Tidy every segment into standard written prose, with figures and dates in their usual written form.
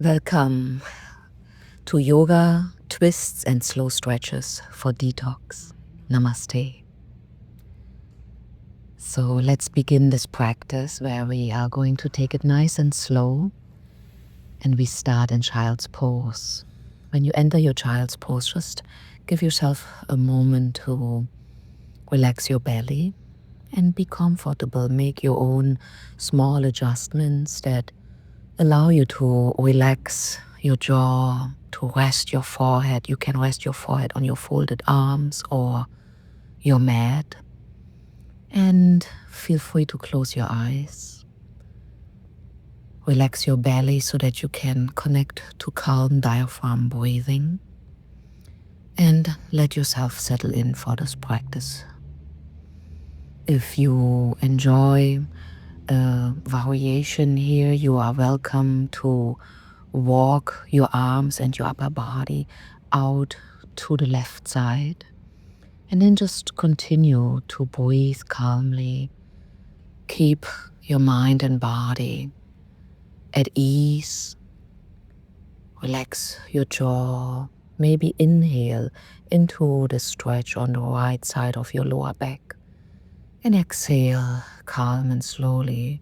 Welcome to yoga, twists and slow stretches for detox. Namaste. So let's begin this practice where we are going to take it nice and slow, and we start in child's pose. When you enter your child's pose, just give yourself a moment to relax your belly and be comfortable. Make your own small adjustments that allow you to relax your jaw, to rest your forehead. You can rest your forehead on your folded arms or your mat. And feel free to close your eyes. Relax your belly so that you can connect to calm diaphragm breathing. And let yourself settle in for this practice. If you enjoy a variation here, you are welcome to walk your arms and your upper body out to the left side. And then just continue to breathe calmly. Keep your mind and body at ease. Relax your jaw. Maybe inhale into the stretch on the right side of your lower back. And exhale calm and slowly.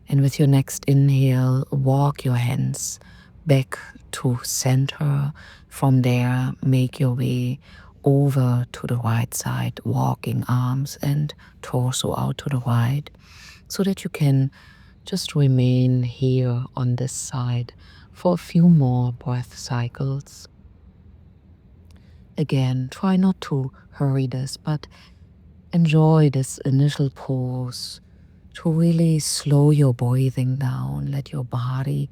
And with your next inhale, walk your hands back to center. From there, make your way over to the right side, walking arms and torso out to the right, so that you can just remain here on this side for a few more breath cycles. Again, try not to hurry this, but enjoy this initial pause to really slow your breathing down. Let your body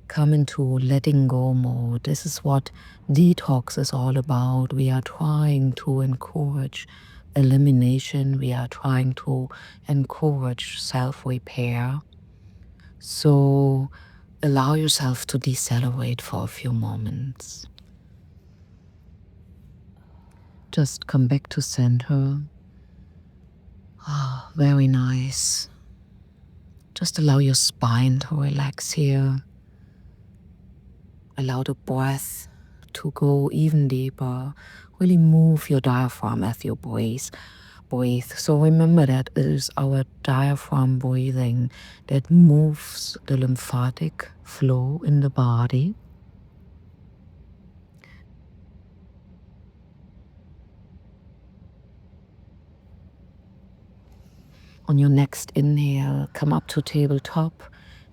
come into letting go mode. This is what detox is all about. We are trying to encourage elimination. We are trying to encourage self-repair. So allow yourself to decelerate for a few moments. Just come back to center. Ah, very nice. Just allow your spine to relax here. Allow the breath to go even deeper. Really move your diaphragm as you breathe. So remember that it is our diaphragm breathing that moves the lymphatic flow in the body. On your next inhale, come up to tabletop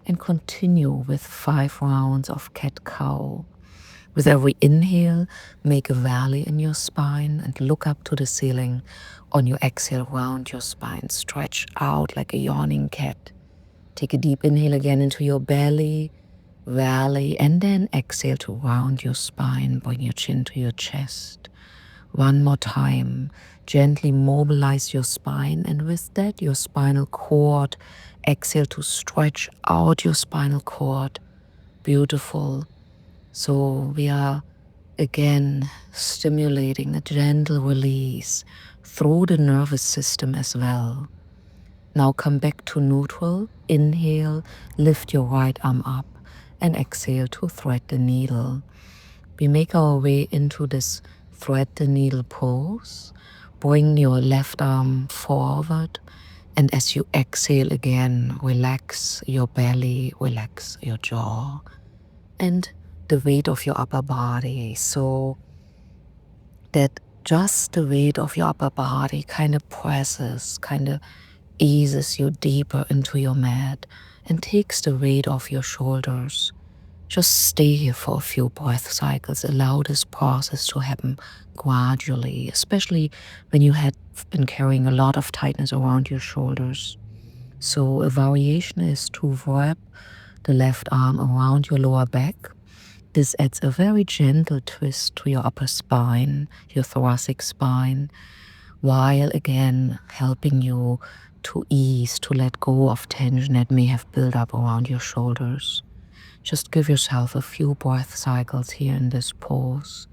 and continue with 5 rounds of cat-cow. With every inhale, make a valley in your spine and look up to the ceiling. On your exhale, round your spine, stretch out like a yawning cat. Take a deep inhale again into your belly, valley, and then exhale to round your spine. Bring your chin to your chest. One more time, gently mobilize your spine, and with that, your spinal cord. Exhale to stretch out your spinal cord. Beautiful. So we are again stimulating a gentle release through the nervous system as well. Now come back to neutral. Inhale, lift your right arm up, and exhale to thread the needle. We make our way into this thread the needle pose. Bring your left arm forward, and as you exhale again, relax your belly, relax your jaw, and the weight of your upper body, so that just the weight of your upper body kind of presses, kind of eases you deeper into your mat and takes the weight off your shoulders. Just stay here for a few breath cycles. Allow this process to happen gradually, especially when you had been carrying a lot of tightness around your shoulders. So a variation is to wrap the left arm around your lower back. This adds a very gentle twist to your upper spine, your thoracic spine, while again helping you to ease, to let go of tension that may have built up around your shoulders. Just give yourself a few breath cycles here in this pose.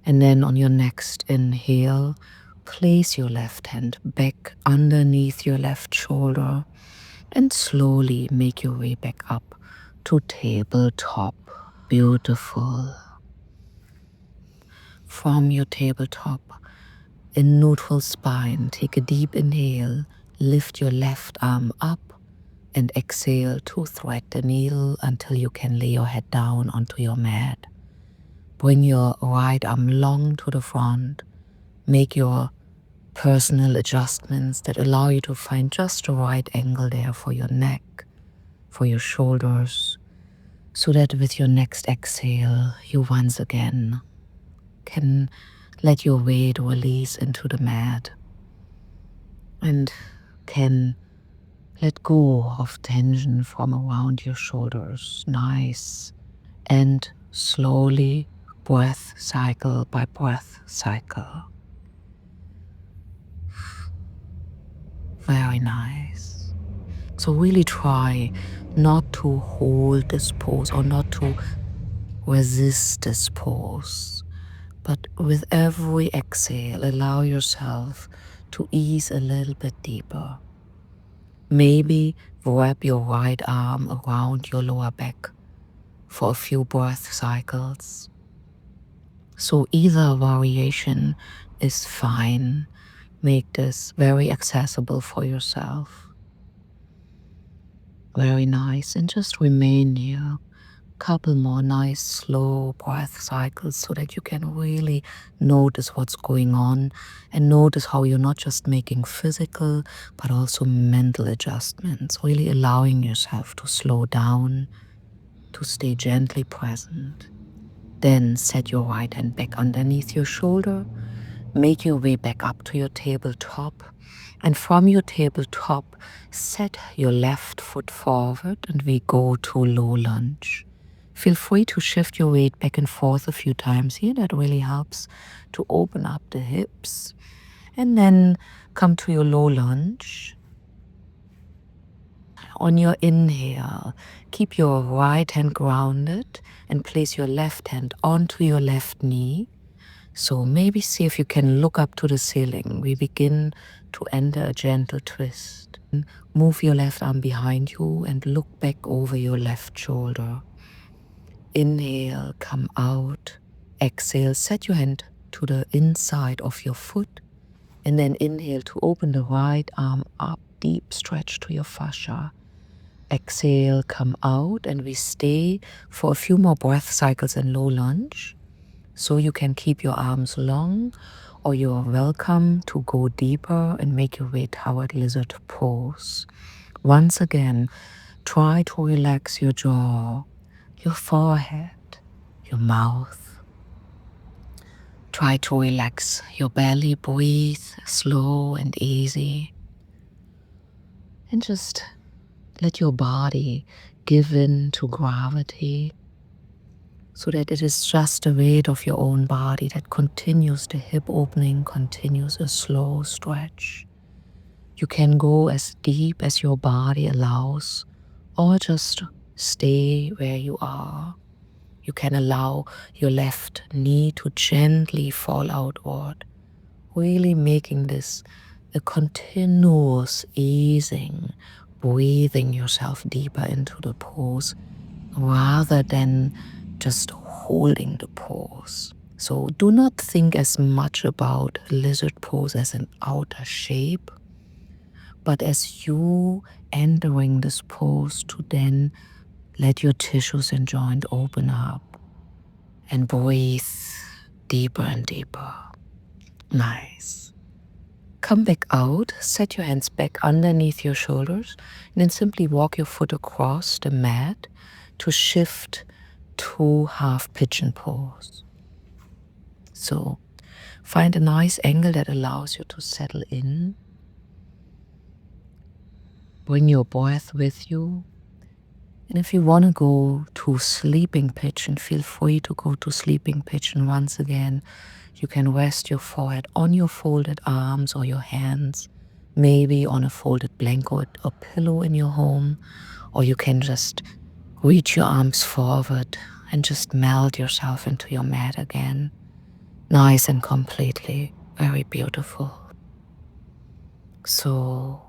And then on your next inhale, place your left hand back underneath your left shoulder and slowly make your way back up to tabletop. Beautiful. From your tabletop, in neutral spine, take a deep inhale, lift your left arm up, and exhale to thread the needle until you can lay your head down onto your mat. Bring your right arm long to the front. Make your personal adjustments that allow you to find just the right angle there for your neck, for your shoulders, so that with your next exhale, you once again can let your weight release into the mat and can let go of tension from around your shoulders. Nice. And slowly, breath cycle by breath cycle. Very nice. So really try not to hold this pose or not to resist this pose. But with every exhale, allow yourself to ease a little bit deeper. Maybe wrap your right arm around your lower back for a few breath cycles. So either variation is fine. Make this very accessible for yourself. Very nice. And just remain here. Couple more nice slow breath cycles so that you can really notice what's going on and notice how you're not just making physical but also mental adjustments, really allowing yourself to slow down, to stay gently present. Then set your right hand back underneath your shoulder, make your way back up to your tabletop, and from your tabletop set your left foot forward and we go to low lunge. Feel free to shift your weight back and forth a few times here. That really helps to open up the hips. And then come to your low lunge. On your inhale, keep your right hand grounded and place your left hand onto your left knee. So maybe see if you can look up to the ceiling. We begin to enter a gentle twist. Move your left arm behind you and look back over your left shoulder. Inhale, come out. Exhale, set your hand to the inside of your foot. And then inhale to open the right arm up, deep stretch to your fascia. Exhale, come out, and we stay for a few more breath cycles in low lunge. So you can keep your arms long, or you are welcome to go deeper and make your way toward lizard pose. Once again, try to relax your jaw, your forehead, your mouth. Try to relax your belly, breathe slow and easy. And just let your body give in to gravity so that it is just the weight of your own body that continues the hip opening, continues a slow stretch. You can go as deep as your body allows, or just stay where you are. You can allow your left knee to gently fall outward, really making this a continuous easing, breathing yourself deeper into the pose rather than just holding the pose. So do not think as much about lizard pose as an outer shape, but as you entering this pose to then let your tissues and joint open up and breathe deeper and deeper. Nice. Come back out, set your hands back underneath your shoulders, and then simply walk your foot across the mat to shift to half pigeon pose. So find a nice angle that allows you to settle in. Bring your breath with you. And if you want to go to sleeping pigeon, feel free to go to sleeping pigeon once again. You can rest your forehead on your folded arms or your hands, maybe on a folded blanket or pillow in your home, or you can just reach your arms forward and just melt yourself into your mat again. nice and completely. Very beautiful. So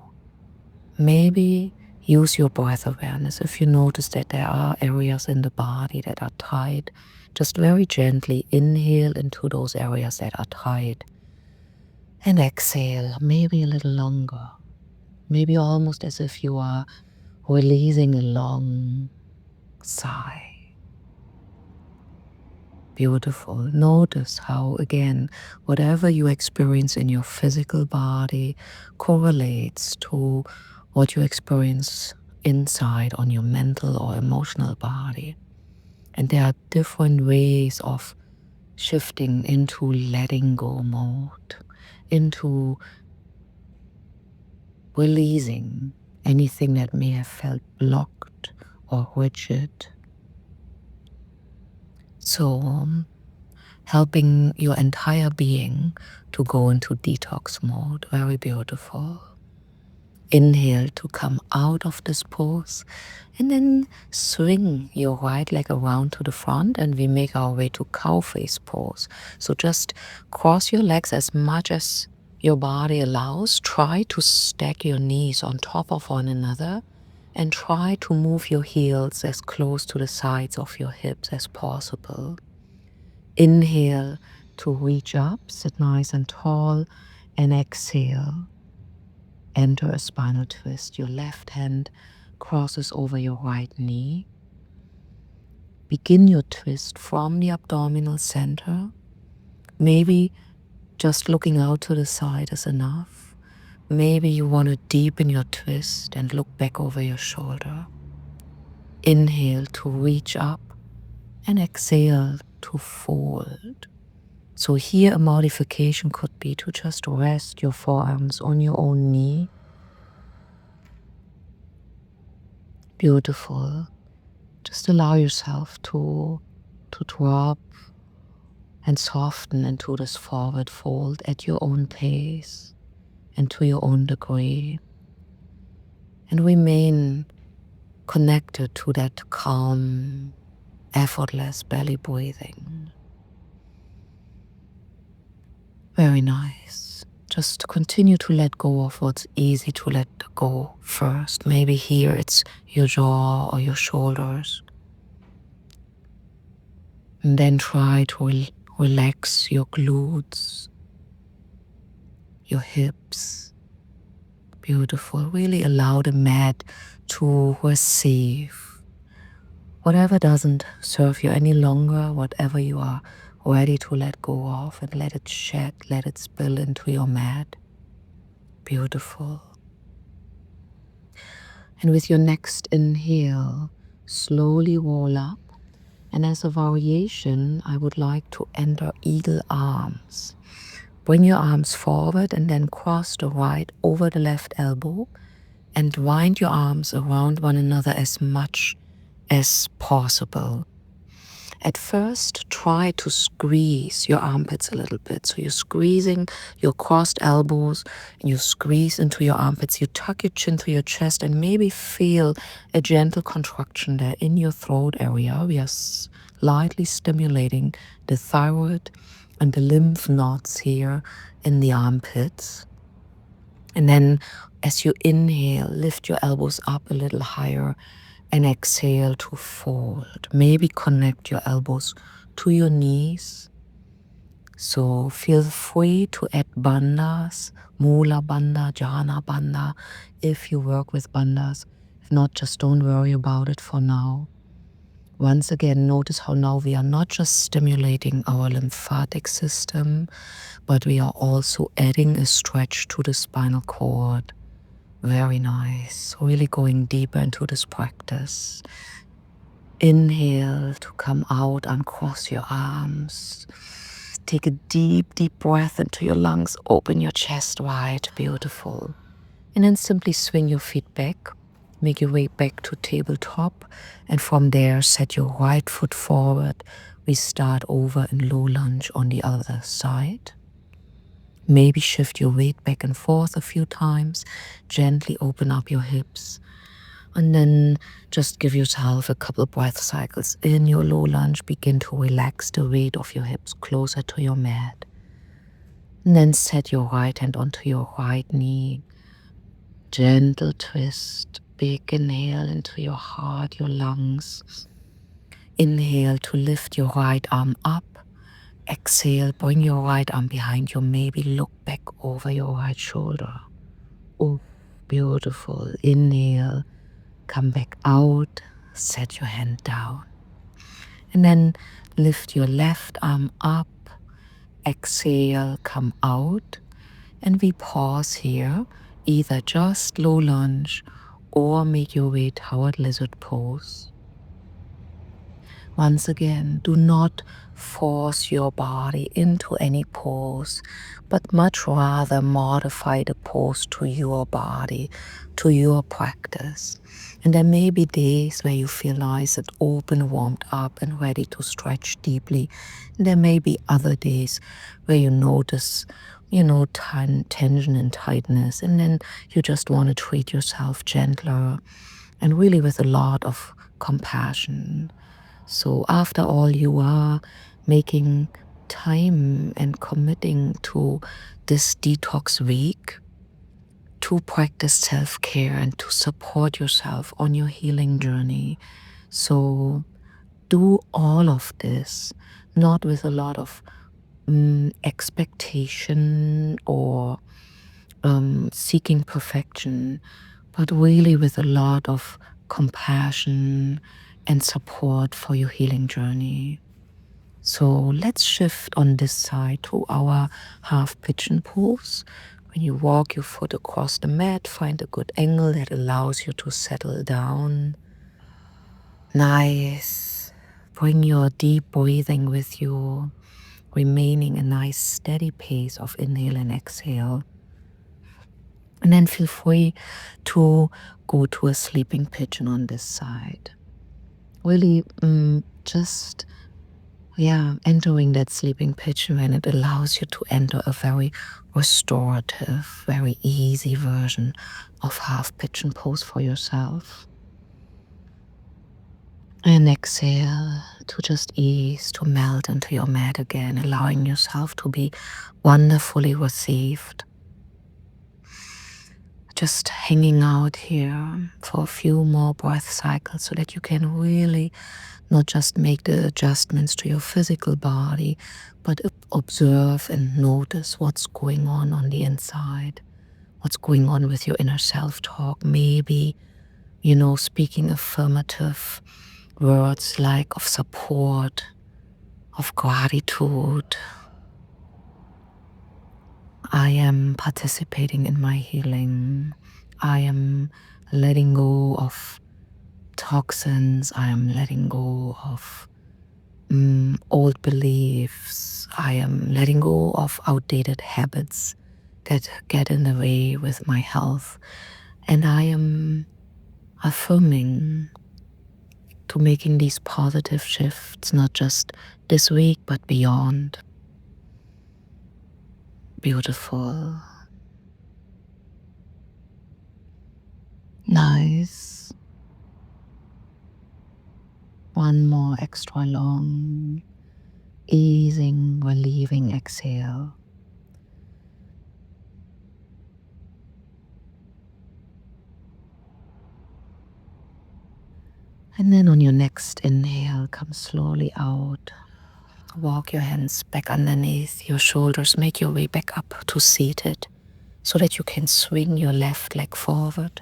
maybe use your breath awareness. If you notice that there are areas in the body that are tight, just very gently inhale into those areas that are tight and exhale, maybe a little longer. Maybe almost as if you are releasing a long sigh. Beautiful. Notice how, again, whatever you experience in your physical body correlates to what you experience inside on your mental or emotional body. And there are different ways of shifting into letting go mode, into releasing anything that may have felt blocked or rigid. So, helping your entire being to go into detox mode. Very beautiful. Inhale to come out of this pose and then swing your right leg around to the front and we make our way to cow face pose. So just cross your legs as much as your body allows. Try to stack your knees on top of one another and try to move your heels as close to the sides of your hips as possible. Inhale to reach up, sit nice and tall, and exhale. Enter a spinal twist. Your left hand crosses over your right knee. Begin your twist from the abdominal center. Maybe just looking out to the side is enough. Maybe you want to deepen your twist and look back over your shoulder. Inhale to reach up and exhale to fold. So here a modification could be to just rest your forearms on your own knee. Beautiful. Just allow yourself to drop and soften into this forward fold at your own pace and to your own degree. And remain connected to that calm, effortless belly breathing. Very nice. Just continue to let go of what's easy to let go first. Maybe here it's your jaw or your shoulders. And then try to relax your glutes, your hips. Beautiful. Really allow the mat to receive whatever doesn't serve you any longer, whatever you are ready to let go of, and let it shed, let it spill into your mat. Beautiful. And with your next inhale, slowly roll up. And as a variation, I would like to enter eagle arms. Bring your arms forward and then cross the right over the left elbow and wind your arms around one another as much as possible. At first, try to squeeze your armpits a little bit. So you're squeezing your crossed elbows and you squeeze into your armpits. You tuck your chin to your chest and maybe feel a gentle contraction there in your throat area. We are slightly stimulating the thyroid and the lymph nodes here in the armpits. And then as you inhale, lift your elbows up a little higher and exhale to fold. Maybe connect your elbows to your knees. So feel free to add bandhas, mula bandha, jhana bandha, if you work with bandhas. If not, just don't worry about it for now. Once again, notice how now we are not just stimulating our lymphatic system, but we are also adding a stretch to the spinal cord. Very nice. Really going deeper into this practice. Inhale to come out, uncross your arms. Take a deep, deep breath into your lungs. Open your chest wide. Beautiful. And then simply swing your feet back. Make your way back to tabletop. And from there, set your right foot forward. We start over in low lunge on the other side. Maybe shift your weight back and forth a few times. Gently open up your hips. And then just give yourself a couple breath cycles in your low lunge. Begin to relax the weight of your hips closer to your mat. And then set your right hand onto your right knee. Gentle twist. Big inhale into your heart, your lungs. Inhale to lift your right arm up. Exhale, bring your right arm behind you. Maybe look back over your right shoulder. Oh, beautiful. Inhale, come back out, set your hand down. And then lift your left arm up. Exhale, come out. And we pause here, either just low lunge or make your way toward lizard pose. Once again, do not force your body into any pose, but much rather modify the pose to your body, to your practice. And there may be days where you feel nice and open, warmed up, and ready to stretch deeply. And there may be other days where you notice, tension and tightness, and then you just want to treat yourself gentler and really with a lot of compassion. So after all, you are making time and committing to this detox week to practice self-care and to support yourself on your healing journey. So do all of this, not with a lot of expectation or seeking perfection, but really with a lot of compassion and support for your healing journey. So let's shift on this side to our half pigeon pose. When you walk your foot across the mat, find a good angle that allows you to settle down. Nice. Bring your deep breathing with you, remaining a nice steady pace of inhale and exhale. And then feel free to go to a sleeping pigeon on this side. Really entering that sleeping pigeon when it allows you to enter a very restorative, very easy version of half pigeon pose for yourself. And exhale to just ease, to melt into your mat again, allowing yourself to be wonderfully received. Just hanging out here for a few more breath cycles so that you can really not just make the adjustments to your physical body, but observe and notice what's going on the inside, what's going on with your inner self-talk. Maybe, speaking affirmative words like of support, of gratitude. I am participating in my healing. I am letting go of toxins. I am letting go of old beliefs. I am letting go of outdated habits that get in the way with my health. And I am affirming to making these positive shifts, not just this week, but beyond. Beautiful. Nice. One more extra long, easing, relieving exhale. And then on your next inhale, come slowly out. Walk your hands back underneath your shoulders. Make your way back up to seated so that you can swing your left leg forward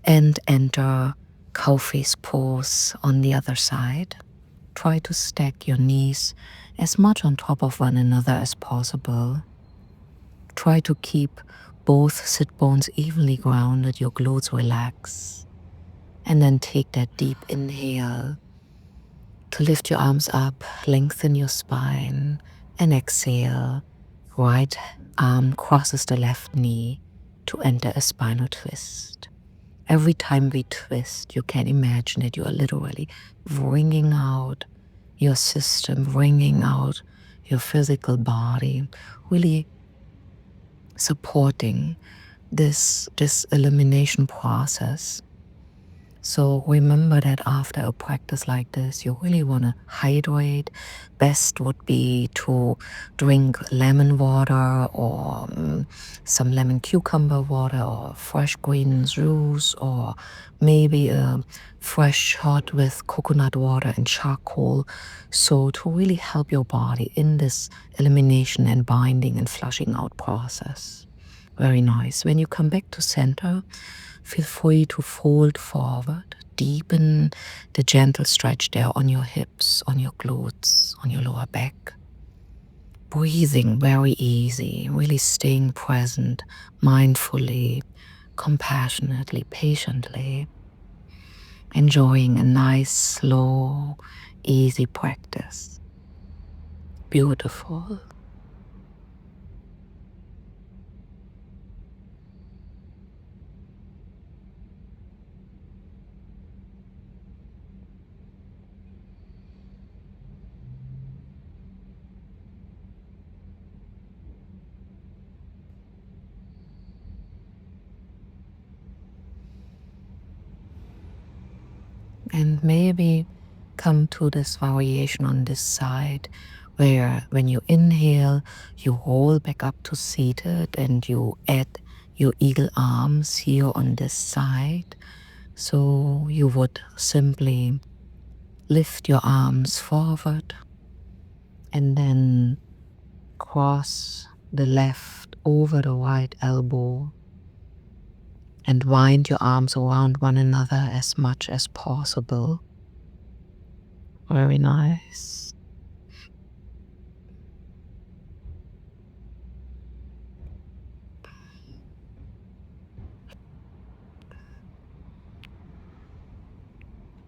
and enter cow face pose on the other side. Try to stack your knees as much on top of one another as possible. Try to keep both sit bones evenly grounded, your glutes relax. And then take that deep inhale to lift your arms up, lengthen your spine, and exhale. Right arm crosses the left knee to enter a spinal twist. Every time we twist, you can imagine that you are literally wringing out your system, wringing out your physical body, really supporting this elimination process. So remember that after a practice like this, you really want to hydrate. Best would be to drink lemon water or some lemon cucumber water or fresh green juice, or maybe a fresh shot with coconut water and charcoal. So to really help your body in this elimination and binding and flushing out process. Very nice. When you come back to center, feel free to fold forward, deepen the gentle stretch there on your hips, on your glutes, on your lower back. Breathing very easy, really staying present, mindfully, compassionately, patiently, enjoying a nice, slow, easy practice. Beautiful. And maybe come to this variation on this side where when you inhale, you roll back up to seated and you add your eagle arms here on this side. So you would simply lift your arms forward and then cross the left over the right elbow and wind your arms around one another as much as possible. Very nice.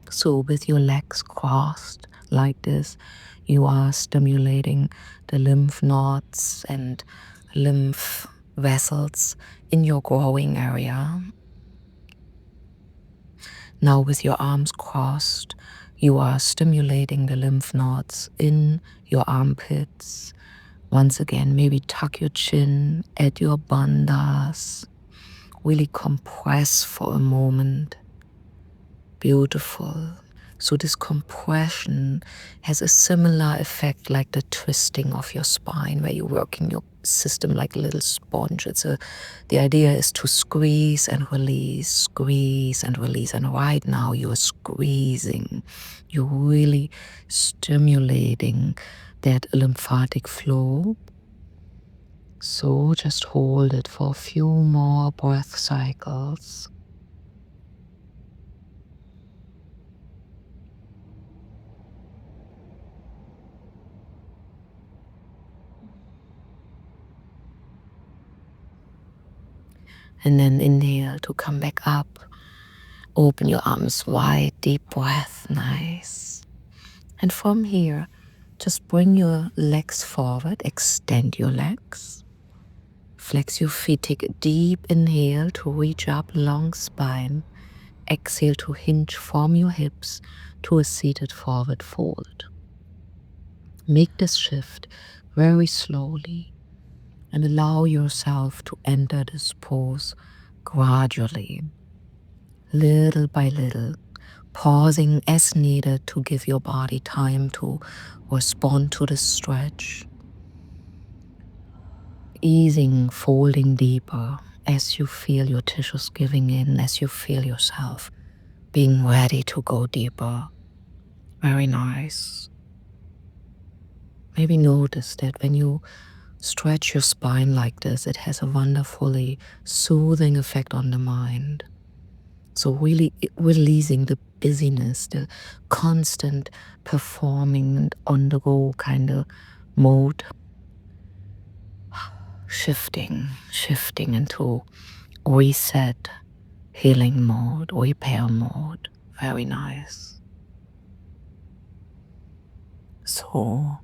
So with your legs crossed like this, you are stimulating the lymph nodes and lymph vessels in your growing area. Now with your arms crossed, you are stimulating the lymph nodes in your armpits. Once again, maybe tuck your chin, add your bandhas, really compress for a moment. Beautiful. So this compression has a similar effect like the twisting of your spine, where you're working your system like a little sponge. The idea is to squeeze and release, squeeze and release. And right now you're squeezing. You're really stimulating that lymphatic flow. So just hold it for a few more breath cycles. And then inhale to come back up. Open your arms wide, deep breath, nice. And from here, just bring your legs forward, extend your legs. Flex your feet, take a deep inhale to reach up, long spine. Exhale to hinge from your hips to a seated forward fold. Make this shift very slowly and allow yourself to enter this pose gradually, little by little, pausing as needed to give your body time to respond to the stretch. Easing, folding deeper as you feel your tissues giving in, as you feel yourself being ready to go deeper. Very nice. Maybe notice that when you stretch your spine like this, it has a wonderfully soothing effect on the mind. So really releasing the busyness, the constant performing and on the go kind of mode. Shifting into reset, healing mode, repair mode. Very nice. So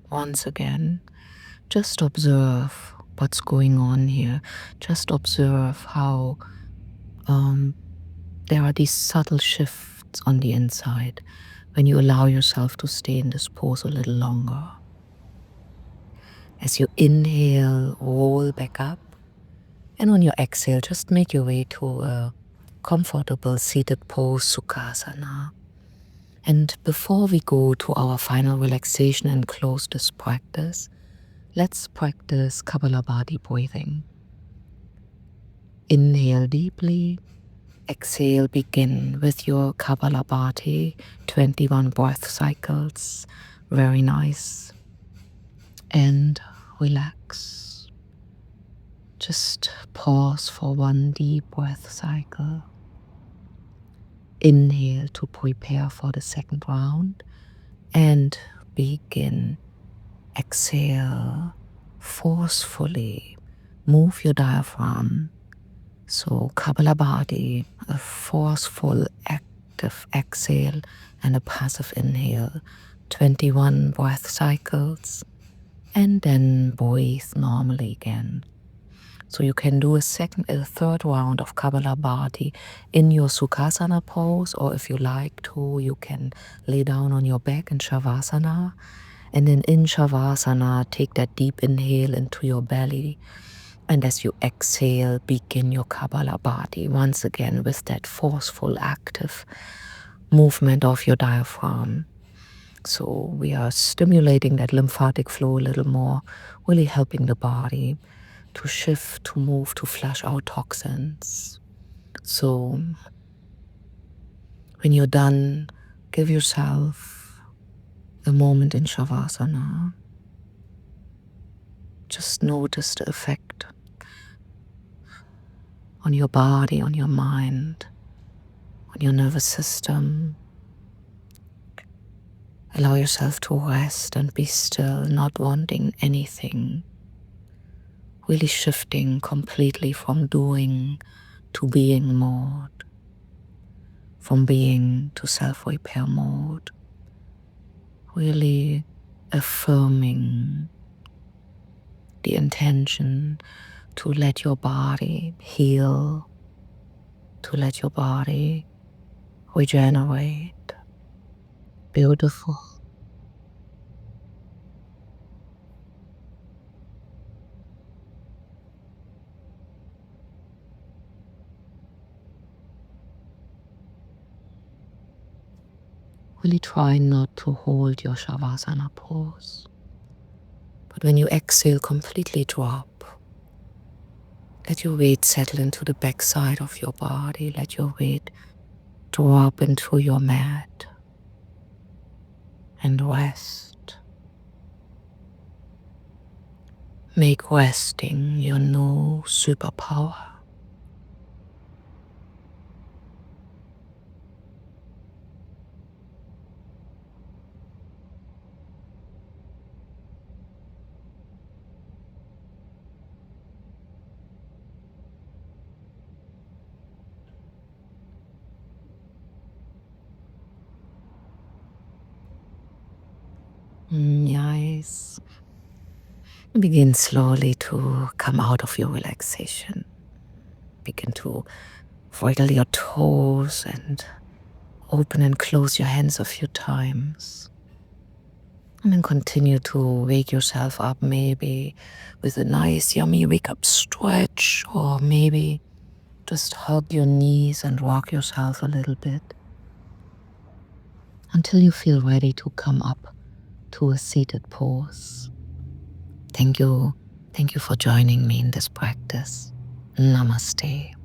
once again, just observe what's going on here. Just observe how there are these subtle shifts on the inside when you allow yourself to stay in this pose a little longer. As you inhale, roll back up, and on your exhale, just make your way to a comfortable seated pose, Sukhasana. And before we go to our final relaxation and close this practice, let's practice Kapalabhati breathing. Inhale deeply. Exhale, begin with your Kapalabhati 21 breath cycles. Very nice. And relax. Just pause for one deep breath cycle. Inhale to prepare for the second round and begin. Exhale forcefully. Move your diaphragm. So Kapalabhati, a forceful active exhale and a passive inhale. 21 breath cycles, and then breathe normally again. So you can do a third round of Kapalabhati in your Sukhasana pose, or if you like to, you can lay down on your back in Shavasana. And then in Shavasana, take that deep inhale into your belly. And as you exhale, begin your Kapalabhati once again with that forceful, active movement of your diaphragm. So we are stimulating that lymphatic flow a little more, really helping the body to shift, to move, to flush out toxins. So when you're done, give yourself a moment in Shavasana. Just notice the effect on your body, on your mind, on your nervous system. Allow yourself to rest and be still, not wanting anything. Really shifting completely from doing to being mode, from being to self-repair mode. Really affirming the intention to let your body heal, to let your body regenerate. Beautiful. Really try not to hold your Shavasana pose. But when you exhale, completely drop. Let your weight settle into the backside of your body. Let your weight drop into your mat and rest. Make resting your new superpower. Nice. Begin slowly to come out of your relaxation. Begin to wiggle your toes and open and close your hands a few times. And then continue to wake yourself up, maybe with a nice yummy wake up stretch, or maybe just hug your knees and rock yourself a little bit until you feel ready to come up to a seated pose. Thank you. Thank you for joining me in this practice. Namaste.